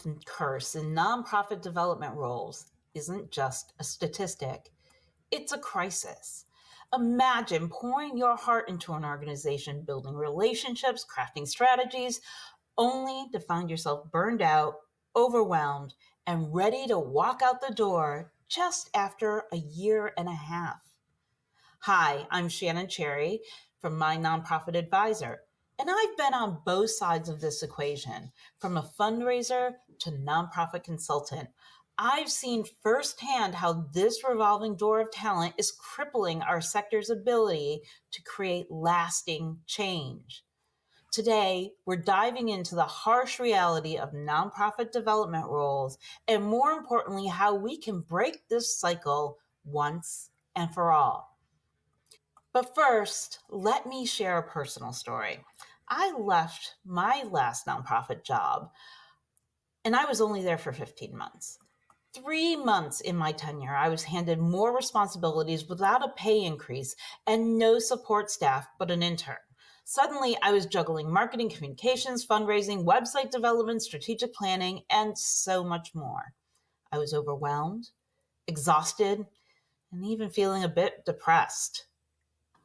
month curse in nonprofit development roles isn't just a statistic, it's a crisis. Imagine pouring your heart into an organization, building relationships, crafting strategies, only to find yourself burned out, overwhelmed, and ready to walk out the door just after a year and a half. Hi, I'm Shannon Cherry from My Nonprofit Advisor, and I've been on both sides of this equation, from a fundraiser to nonprofit consultant. I've seen firsthand how this revolving door of talent is crippling our sector's ability to create lasting change. Today, we're diving into the harsh reality of nonprofit development roles and, more importantly, how we can break this cycle once and for all. But first, let me share a personal story. I left my last nonprofit job, and I was only there for 15 months. 3 months in my tenure, I was handed more responsibilities without a pay increase and no support staff but an intern. Suddenly, I was juggling marketing, communications, fundraising, website development, strategic planning, and so much more. I was overwhelmed, exhausted, and even feeling a bit depressed.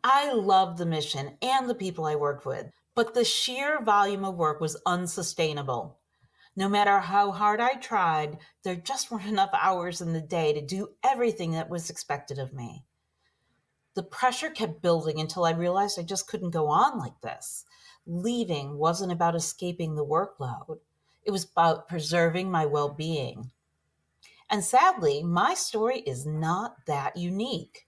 I loved the mission and the people I worked with, but the sheer volume of work was unsustainable. No matter how hard I tried, there just weren't enough hours in the day to do everything that was expected of me. The pressure kept building until I realized I just couldn't go on like this. Leaving wasn't about escaping the workload. It was about preserving my well-being. And sadly, my story is not that unique.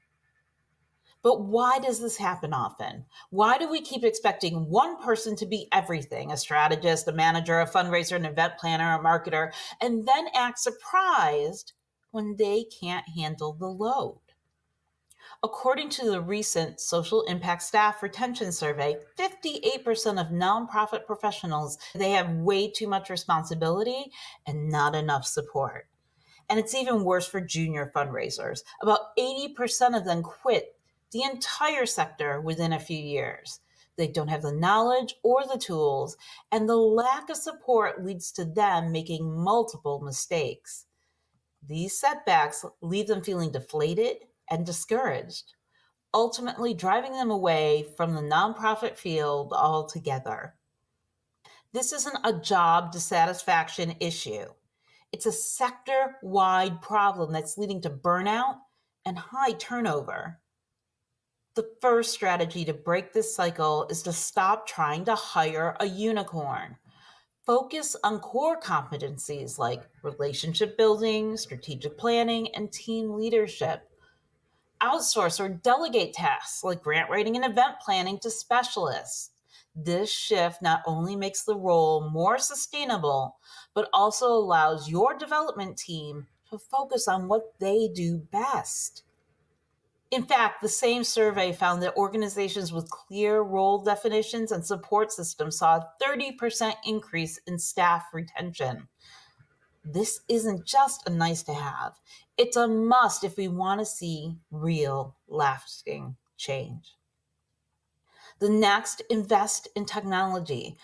But why does this happen often? Why do we keep expecting one person to be everything, a strategist, a manager, a fundraiser, an event planner, a marketer, and then act surprised when they can't handle the load? According to the recent Social Impact Staff Retention Survey, 58% of nonprofit professionals, they have way too much responsibility and not enough support. And it's even worse for junior fundraisers. About 80% of them quit the entire sector within a few years. They don't have the knowledge or the tools, and the lack of support leads to them making multiple mistakes. These setbacks leave them feeling deflated and discouraged, ultimately driving them away from the nonprofit field altogether. This isn't a job dissatisfaction issue. It's a sector-wide problem that's leading to burnout and high turnover. The first strategy to break this cycle is to stop trying to hire a unicorn. Focus on core competencies like relationship building, strategic planning, and team leadership. Outsource or delegate tasks like grant writing and event planning to specialists. This shift not only makes the role more sustainable, but also allows your development team to focus on what they do best. In fact, the same survey found that organizations with clear role definitions and support systems saw a 30% increase in staff retention. This isn't just a nice to have, it's a must if we want to see real, lasting change. The next, invest in technology.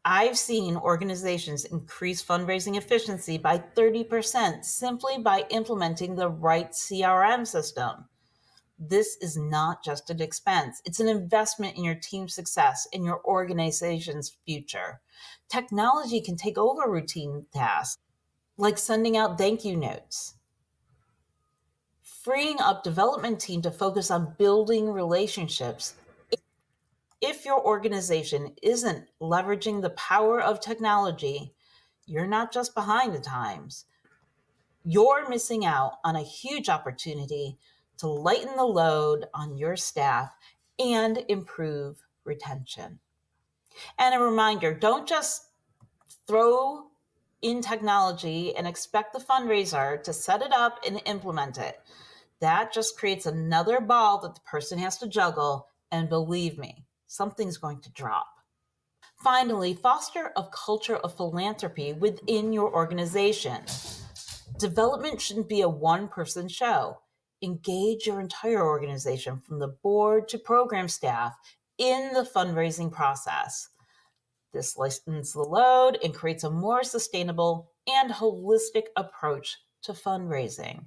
I've seen organizations increase fundraising efficiency by 30% simply by implementing the right CRM system. This is not just an expense, it's an investment in your team's success and your organization's future. Technology can take over routine tasks like sending out thank you notes, freeing up development team to focus on building relationships. If your organization isn't leveraging the power of technology, you're not just behind the times. You're missing out on a huge opportunity to lighten the load on your staff and improve retention. And a reminder, don't just throw in technology and expect the fundraiser to set it up and implement it. That just creates another ball that the person has to juggle, and believe me, something's going to drop. Finally, foster a culture of philanthropy within your organization. Development shouldn't be a one-person show. Engage your entire organization from the board to program staff in the fundraising process. This lightens the load and creates a more sustainable and holistic approach to fundraising.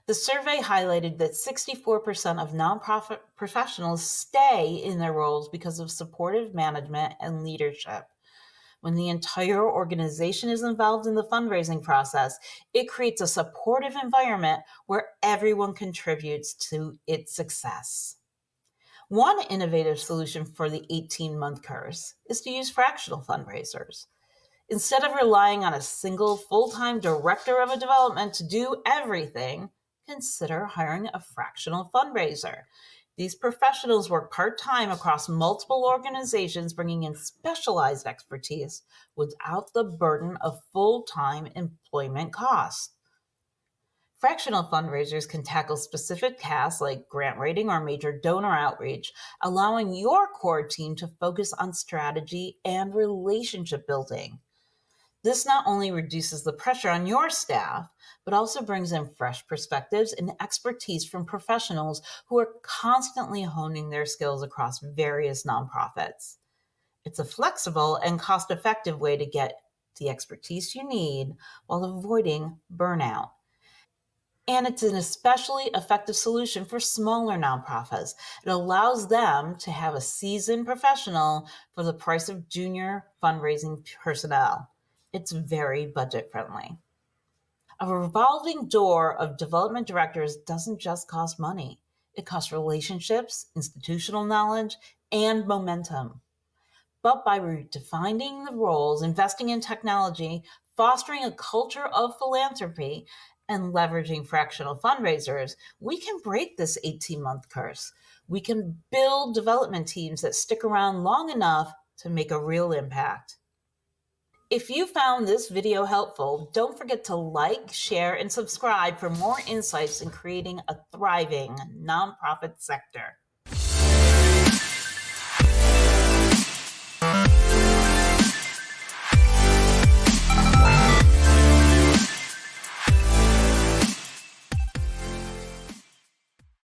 The survey highlighted that 64% of nonprofit professionals stay in their roles because of supportive management and leadership. When the entire organization is involved in the fundraising process, it creates a supportive environment where everyone contributes to its success. One innovative solution for the 18-month curse is to use fractional fundraisers. Instead of relying on a single full-time director of a development to do everything, consider hiring a fractional fundraiser. These professionals work part-time across multiple organizations, bringing in specialized expertise without the burden of full-time employment costs. Fractional fundraisers can tackle specific tasks like grant writing or major donor outreach, allowing your core team to focus on strategy and relationship building. This not only reduces the pressure on your staff, but also brings in fresh perspectives and expertise from professionals who are constantly honing their skills across various nonprofits. It's a flexible and cost-effective way to get the expertise you need while avoiding burnout. And it's an especially effective solution for smaller nonprofits. It allows them to have a seasoned professional for the price of junior fundraising personnel. It's very budget friendly. A revolving door of development directors doesn't just cost money. It costs relationships, institutional knowledge, and momentum. But by redefining the roles, investing in technology, fostering a culture of philanthropy, and leveraging fractional fundraisers, we can break this 18-month curse. We can build development teams that stick around long enough to make a real impact. If you found this video helpful, don't forget to like, share, and subscribe for more insights in creating a thriving nonprofit sector.